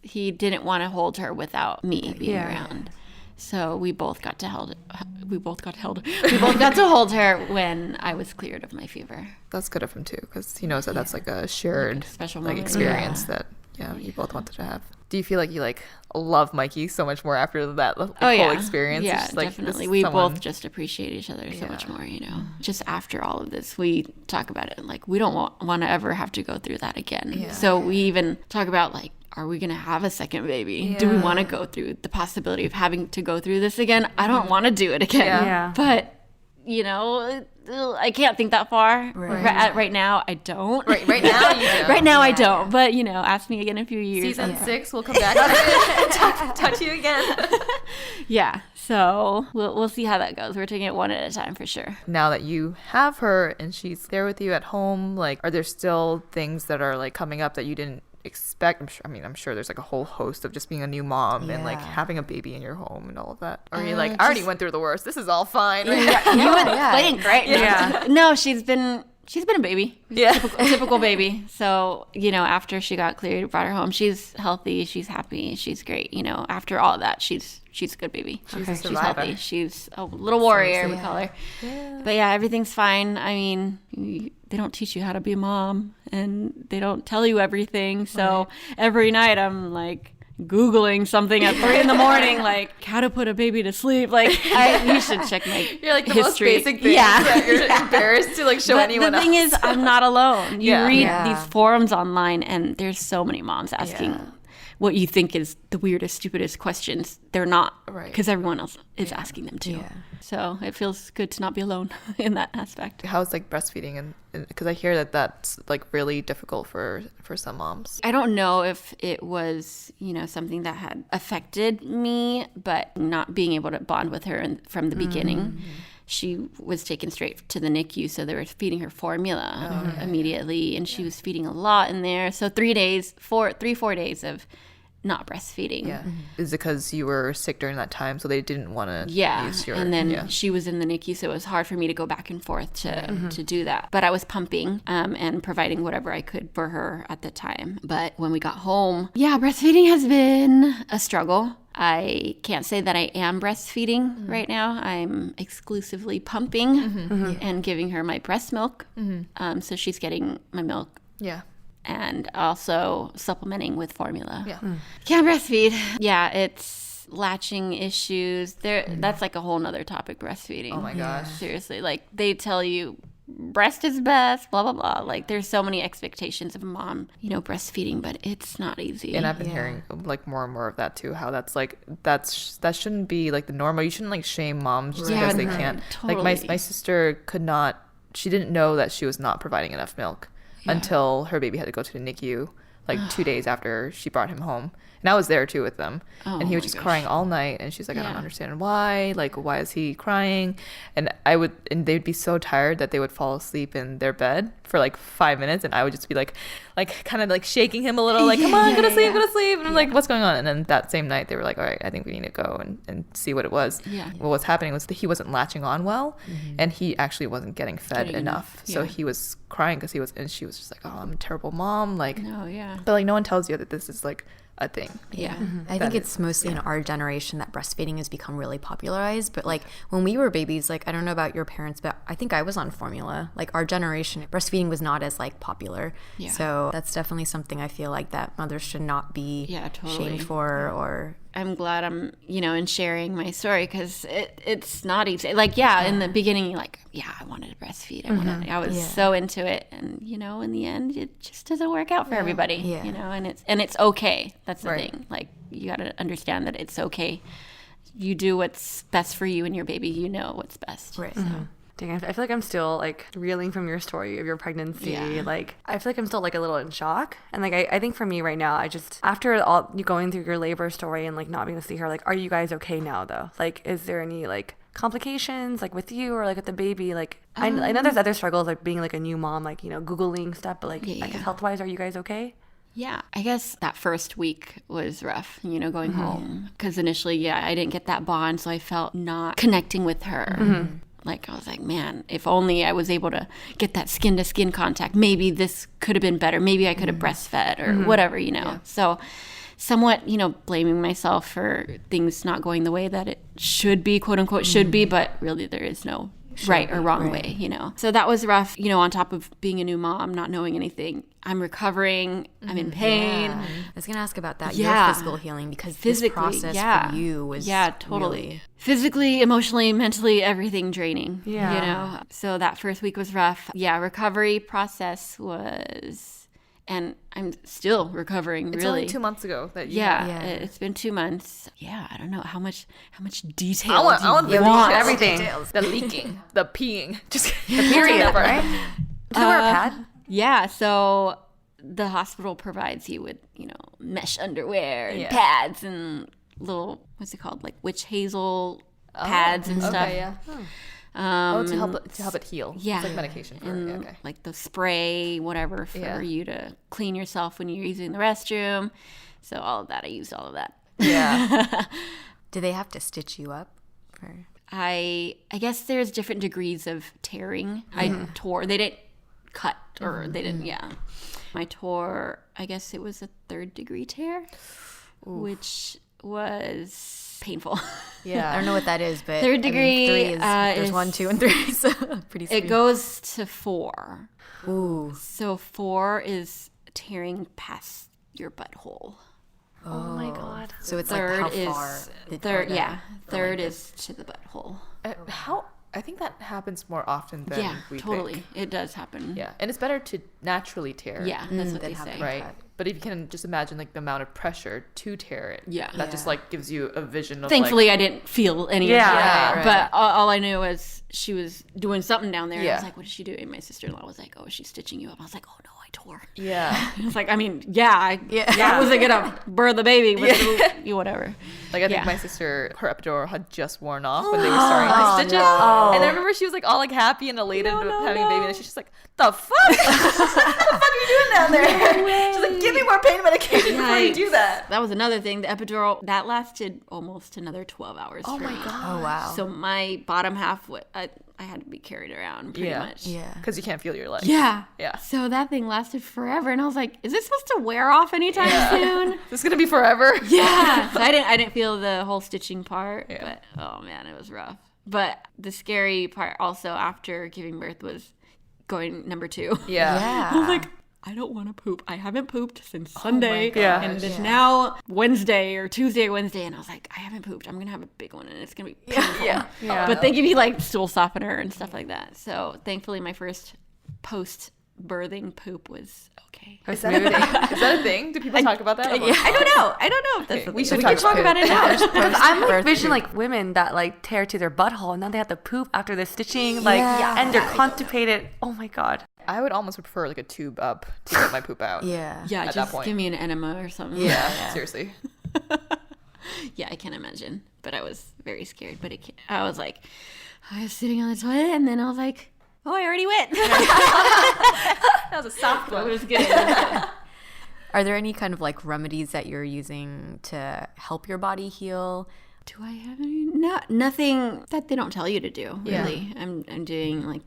he didn't want to hold her without me being around. So we both got to hold her when I was cleared of my fever. That's good of him too, because he knows that that's like a shared Like a special like moment. experience that you both wanted to have. Do you feel like you like love Mikey so much more after that whole experience? Yeah, It's just, like, definitely. this We someone- both just appreciate each other so much more, you know. Just after all of this, we talk about it like we don't want to ever have to go through that again. Yeah. So we even talk about like, are we going to have a second baby? Do we want to go through the possibility of having to go through this again? I don't want to do it again. Yeah. But, you know, I can't think that far. Right now, I don't. Right now you do. Right now, I don't. But, you know, ask me again in a few years. Season 6, we'll come back and talk to you again. Yeah. So we'll see how that goes. We're taking it one at a time for sure. Now that you have her and she's there with you at home, like, are there still things that are like coming up that you didn't expect? I'm sure there's like a whole host of just being a new mom and like having a baby in your home and all of that. Or you're like, I already went through the worst. This is all fine. You went playing great. Yeah. No, she's been a baby. Yeah. Typical baby. So, you know, after she got cleared, brought her home. She's healthy. She's happy. She's great. You know, after all of that, she's a good baby. She's healthy. She's a little warrior, we call her. Yeah. But yeah, everything's fine. I mean, they don't teach you how to be a mom, and they don't tell you everything. So every night I'm like Googling something at 3 a.m, like how to put a baby to sleep. Like you should check my You're like the history. most basic things that you're embarrassed to like show But anyone the thing else. is, I'm not alone. You Yeah. read these forums online, and there's so many moms asking what you think is the weirdest, stupidest questions. They're not, Right. because everyone else is asking them too. Yeah. So it feels good to not be alone in that aspect. How's like breastfeeding, and because I hear that that's like really difficult for some moms. I don't know if it was, you know, something that had affected me, but not being able to bond with her from the beginning. She was taken straight to the NICU, so they were feeding her formula immediately, and she was feeding a lot in there. So 4 days of not breastfeeding. Yeah. Is it because you were sick during that time, so they didn't want to use your... And then yeah. she was in the NICU, so it was hard for me to go back and forth to do that. But I was pumping and providing whatever I could for her at the time. But when we got home, breastfeeding has been a struggle. I can't say that I am breastfeeding right now. I'm exclusively pumping and giving her my breast milk. So she's getting my milk. Yeah. And also supplementing with formula. Yeah. Can't breastfeed. Yeah, it's latching issues. That's like a whole nother topic, breastfeeding. Oh my gosh. Seriously, like they tell you breast is best, blah, blah, blah. Like there's so many expectations of a mom, you know, breastfeeding, but it's not easy. And I've been hearing like more and more of that too, how that's like, that shouldn't be like the normal. You shouldn't like shame moms just because they can't. Totally. Like my sister she didn't know that she was not providing enough milk until her baby had to go to the NICU like 2 days after she brought him home. And I was there too with them. And he was my just gosh. crying all night. And she's like, I don't Yeah. understand why. Like, why is he crying? And they'd be so tired that they would fall asleep in their bed for like 5 minutes. And I would just be like kind of like shaking him a little, like, come on, go to sleep, go to sleep. And I'm like, what's going on? And then that same night they were like, all right, I think we need to go and see what it was. Yeah. Well, what's happening was that he wasn't latching on well, and he actually wasn't getting fed Getting enough. So yeah. he was crying because and she was just like, oh, I'm a terrible mom. Like, No, yeah. but like no one tells you that this is like a thing. Yeah. I think it's mostly in our generation that breastfeeding has become really popularized. But like when we were babies, like I don't know about your parents, but I think I was on formula. Like our generation, breastfeeding was not as like popular. Yeah. So that's definitely something I feel like that mothers should not be Yeah, totally. shamed for or. I'm glad I'm, in sharing my story because it's not easy. Like, in the beginning, you're like, I wanted to breastfeed. I was so into it. And, in the end, it just doesn't work out for everybody, Yeah. and it's okay. That's the Right. thing. Like, you got to understand that it's okay. You do what's best for you and your baby. You know what's best. Right. So. Dang, I feel like I'm still like reeling from your story of your pregnancy. Yeah. Like, I feel like I'm still like a little in shock. And like, I think for me right now, I just, after all you going through your labor story and like not being able to see her, like, are you guys okay now though? Like, is there any like complications like with you or like with the baby? Like, I know there's other struggles like being like a new mom, like, Googling stuff, but like, I guess health wise, are you guys okay? Yeah, I guess that first week was rough, going home. Because initially, I didn't get that bond, so I felt not connecting with her. Like, I was like, man, if only I was able to get that skin-to-skin contact, maybe this could have been better. Maybe I could have breastfed or whatever, So somewhat, blaming myself for things not going the way that it should be, quote-unquote, should be, but really there is no right or wrong way, So that was rough, on top of being a new mom, not knowing anything. I'm recovering. I'm in pain. Yeah. I was going to ask about that, Yeah. your physical healing, because Physically, this process for you was totally. really- Physically, emotionally, mentally, everything draining. Yeah. So that first week was rough. Yeah, recovery process was, and I'm still recovering. It's really, only 2 months ago that you Yeah. It's been 2 months. Yeah, I don't know how much detail. I want do you the want? details. Everything. The leaking, the peeing, just Period, right? Do you wear a pad? Yeah, so the hospital provides you with, mesh underwear and pads and little, what's it called, like witch hazel pads and stuff. Okay, yeah. To help it heal. Yeah. It's like medication for And it. Okay. like the spray, whatever, for you to clean yourself when you're using the restroom. So all of that, I used all of that. Yeah. Do they have to stitch you up? Or? I guess there's different degrees of tearing. I tore. They didn't cut or they didn't. Yeah, I tore. I guess it was a 3rd degree tear, which was painful. I don't know what that is, but 3rd degree, 3 is there's is- 1, 2, and 3, so pretty. It goes to 4. Ooh. So 4 is tearing past your butthole. Oh my God. So it's Third like how is far? third. Yeah, third is to the butthole. I think that happens more often than Yeah, we totally. think. It does happen. Yeah, and it's better to naturally tear. Yeah, that's what than they having say. Right. But if you can just imagine like the amount of pressure to tear it, Yeah. that just like gives you a vision of Thankfully, I didn't feel any of Yeah, that. right. But all I knew was she was doing something down there. And I was Yeah. like, what is she doing? My sister-in-law was like, oh, is she stitching you up? I was like, oh, no, I tore. yeah. I was like, I mean, I wasn't going to birth the baby, but whatever. Like I think Yeah. my sister, her epidural had just worn off when they were starting to stitch it, and I remember she was like all like happy and elated with having a baby, and she's just like, "The fuck? What the fuck are you doing down there?" She's like, "Give me more pain medication before you do that." That was another thing. The epidural, that lasted almost another 12 hours. Oh for my me. god. Oh wow. So my bottom half, I had to be carried around pretty much. yeah. Because you can't feel your legs. Yeah. Yeah. So that thing lasted forever, and I was like, "Is this supposed to wear off anytime soon?" This is gonna be forever. Yeah. So I didn't feel the whole stitching part, Yeah. but oh man, it was rough. But the scary part also after giving birth was going number 2. Yeah. I was like, I don't want to poop. I haven't pooped since Sunday. Yeah. And it's now Wednesday or Tuesday or Wednesday. And I was like, I haven't pooped. I'm going to have a big one and it's going to be painful. Yeah. But they give you like stool softener and stuff like that. So thankfully my first post birthing poop was okay. Is that a thing? Do people talk about that? I don't know. I don't know if that's we can talk about it now. I'm like vision like women that like tear to their butthole and now they have to poop after the stitching, like, and they're constipated. Oh my god. I would almost prefer like a tube up to get my poop out. Yeah. Yeah, at just that point. give me an enema or something. Yeah, seriously. Yeah, I can't imagine. But I was very scared. But I was like, I was sitting on the toilet, and then I was like, oh, I already went. That was a soft one. It was good. Are there any kind of like remedies that you're using to help your body heal? Do I have any? Nothing that they don't tell you to do, really. Yeah. I'm doing like,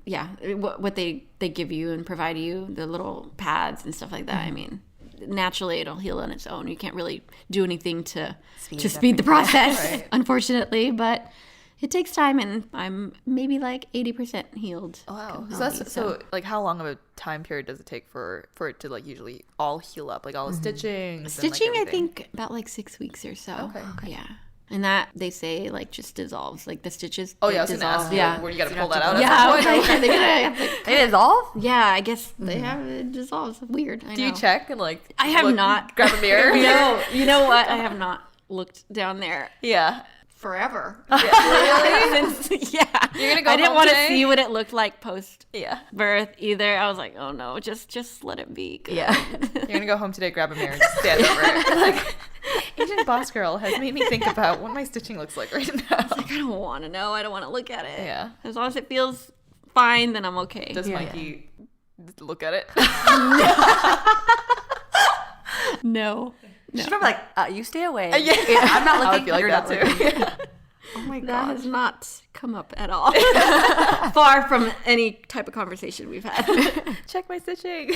what they give you and provide you, the little pads and stuff like that. I mean, naturally it'll heal on its own. You can't really do anything to speed the process, unfortunately, but it takes time, and I'm maybe like 80% healed. Oh, wow. So like how long of a time period does it take for it to like usually all heal up, like all the stitching? Stitching, I think about like 6 weeks or so. Okay. Yeah. And that, they say, like, just dissolves. Like, the stitches Oh, yeah, I was going to dissolve. ask you, where you got to pull that out. Yeah, I was like, are they gonna They dissolve? yeah, I guess they have it dissolves. Weird. I Do you know. check and like I have not. grab a mirror? No, you know what? I have not looked down there Yeah. forever. Really? Since, yeah. You're gonna go I didn't home want to today? see what it looked like post Yeah. birth either. I was like, oh no, just let it be. Yeah. You're going to go home today, grab a mirror, and just stand over it. Like, Agent Boss Girl has made me think about what my stitching looks like right now. Like, I don't want to know. I don't want to look at it. Yeah. As long as it feels fine, then I'm okay. Does Mikey look at it? No. She's probably like, you stay away. Yeah. I'm not I would looking. feel like You're that not looking. too. Oh my That god. has not come up at all. Far from any type of conversation we've had. Check my stitching.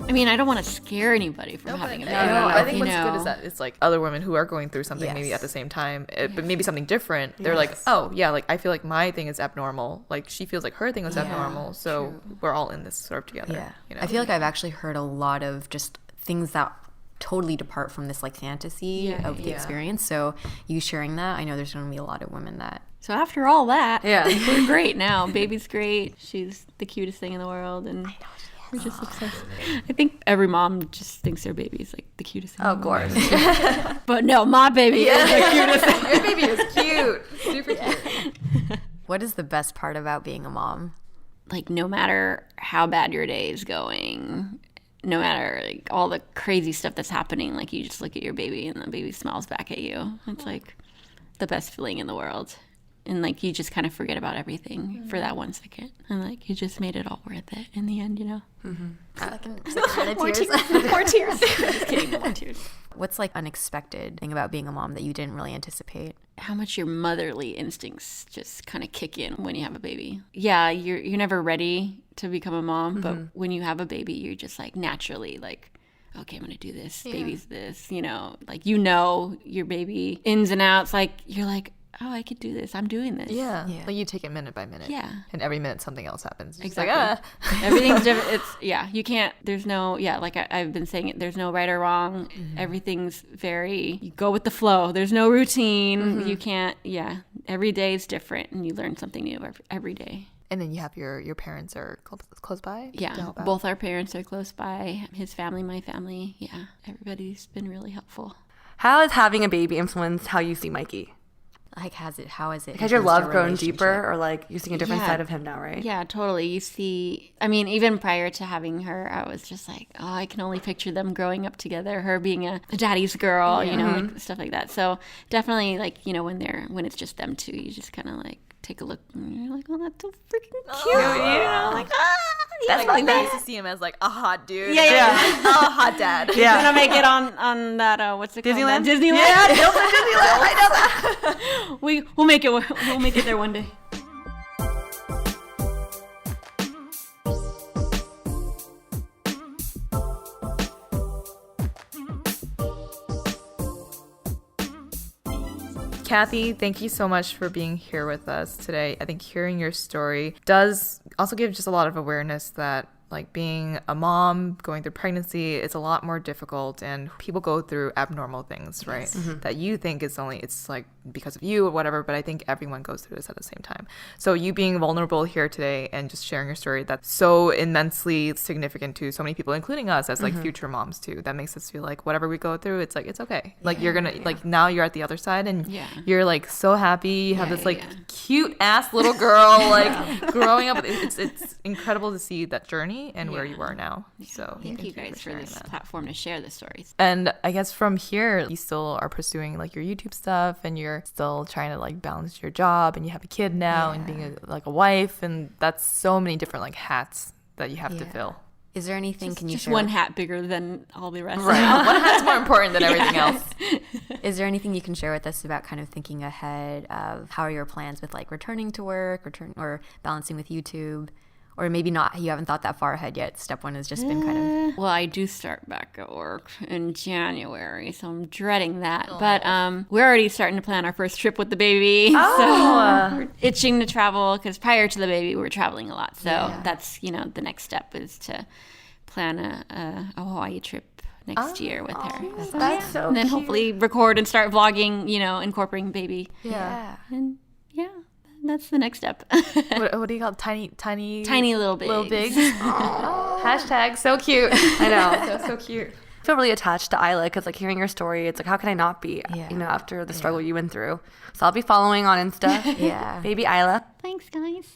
I mean, I don't want to scare anybody from having a baby. I think you what's good know. is that it's like other women who are going through something maybe at the same time, but maybe something different. They're like, oh yeah, like I feel like my thing is abnormal. Like she feels like her thing was abnormal. So we're all in this sort of together. Yeah. You know? I feel like I've actually heard a lot of just things that totally depart from this like fantasy of the experience. So you sharing that, I know there's going to be a lot of women that. So after all that, Yeah. we're great now. Baby's great. She's the cutest thing in the world, and we're just obsessed. I think every mom just thinks their baby's like the cutest thing. Oh, of course. But no, my baby is the cutest thing. Your baby is cute, super cute. What is the best part about being a mom? Like, no matter how bad your day is going, no matter like all the crazy stuff that's happening, like you just look at your baby and the baby smiles back at you. It's like the best feeling in the world. And like you just kind of forget about everything for that 1 second, and like you just made it all worth it in the end, you know. More tears. More tears. Just kidding, no more tears. What's like unexpected thing about being a mom that you didn't really anticipate? How much your motherly instincts just kind of kick in when you have a baby. Yeah, you're never ready to become a mom, but when you have a baby, you're just like naturally like, okay, I'm gonna do this. Baby's this, you know, like you know your baby ins and outs. Like you're like, oh, I could do this. I'm doing this. Yeah. Like you take it minute by minute. Yeah. And every minute something else happens. It's Exactly. Like, Everything's different. It's you can't. There's no. Like I've been saying it. There's no right or wrong. Everything's very. You go with the flow. There's no routine. You can't. Yeah. Every day is different, and you learn something new every day. And then you have your parents are close by? to Yeah, help out? both our parents are close by. His family, my family. Yeah, everybody's been really helpful. How has having a baby influenced how you see Mikey? Like, how is it? Has your influenced love our grown relationship? deeper, or like you're seeing a different Yeah. side of him now, right? Yeah, totally. You see, I mean, even prior to having her, I was just like, oh, I can only picture them growing up together, her being a daddy's girl, you know, like, stuff like that. So definitely, like, you know, when it's just them two, you just kind of like take a look and you're like, oh, that's so freaking cute, you know, like, That's like I that. used to see him as like a hot dude. Yeah. Oh, hot dad. Yeah. Gonna make it on that what's it called? Disneyland? Disneyland. Yeah, Disneyland. I know that. We'll make it there one day. Cathy, thank you so much for being here with us today. I think hearing your story does also give just a lot of awareness that Like being a mom, going through pregnancy, it's a lot more difficult, and people go through abnormal things, right? That you think it's like because of you or whatever, but I think everyone goes through this at the same time. So you being vulnerable here today and just sharing your story, that's so immensely significant to so many people, including us as like future moms too. That makes us feel like whatever we go through, it's like, it's okay. Like you're gonna, like now you're at the other side and you're like so happy. You have this like cute ass little girl, like growing up. It's incredible to see that journey and where you are now. So thank you guys for this platform to share the stories. And I guess from here, you still are pursuing like your YouTube stuff, and you're still trying to like balance your job, and you have a kid now, and being like a wife, and that's so many different like hats that you have to fill. Is there anything, can you just share? one hat bigger than all the rest. Right. One hat's more important than everything else. Is there anything you can share with us about kind of thinking ahead of how are your plans with like returning to work, or balancing with YouTube? Or maybe not, you haven't thought that far ahead yet. Step one has just been kind of... Well, I do start back at work in January, so I'm dreading that. But we're already starting to plan our first trip with the baby. So we're itching to travel, because prior to the baby, we were traveling a lot. So that's, the next step is to plan a Hawaii trip next year with her. That's so And then cute. hopefully record and start vlogging, incorporating baby. Yeah. And that's the next step. What do you call it? Tiny little bigs. Little bigs. Hashtag so cute. I know. So cute. I feel really attached to Isla because like hearing your story, it's like how can I not be, after the struggle you went through. So I'll be following on Insta. Baby Isla. Thanks, guys.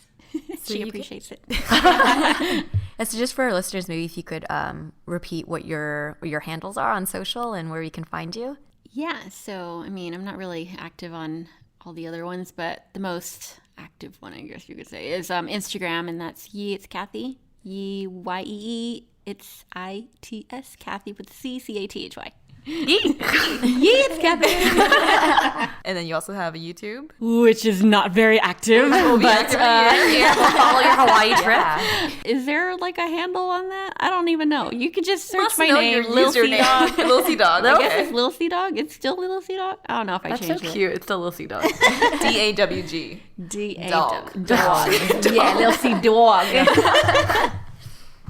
She appreciates it. And so just for our listeners, maybe if you could repeat what your handles are on social and where we can find you. Yeah, so I'm not really active on all the other ones, but the most active one, I guess you could say, is Instagram, and that's It's Cathy, Yee, it's ITS, Cathy with CATHY. It's Cathy. And then you also have a YouTube. Which is not very active. We'll follow your Hawaii trip. Is there like a handle on that? I don't even know. You could just search Must my know name, your Lil Sea username. Dog. Lil Sea Dog. I Okay. guess it's Lil Sea Dog. It's still Lil Sea Dog. I don't know if I That's so changed it. cute. It's still Lil Sea Dog. DAWG. Dog. Dog. Yeah, Lil Sea Dog.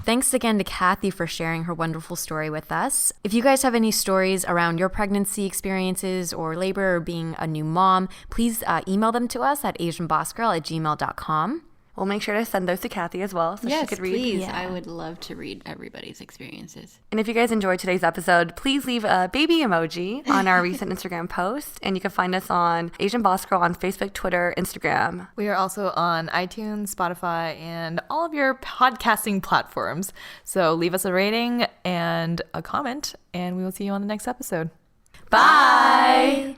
Thanks again to Cathy for sharing her wonderful story with us. If you guys have any stories around your pregnancy experiences or labor or being a new mom, please email them to us at asianbossgirl@gmail.com. We'll make sure to send those to Cathy as well so she Yes, could read. please. Yeah. I would love to read everybody's experiences. And if you guys enjoyed today's episode, please leave a baby emoji on our recent Instagram post. And you can find us on Asian Boss Girl on Facebook, Twitter, Instagram. We are also on iTunes, Spotify, and all of your podcasting platforms. So leave us a rating and a comment, and we will see you on the next episode. Bye.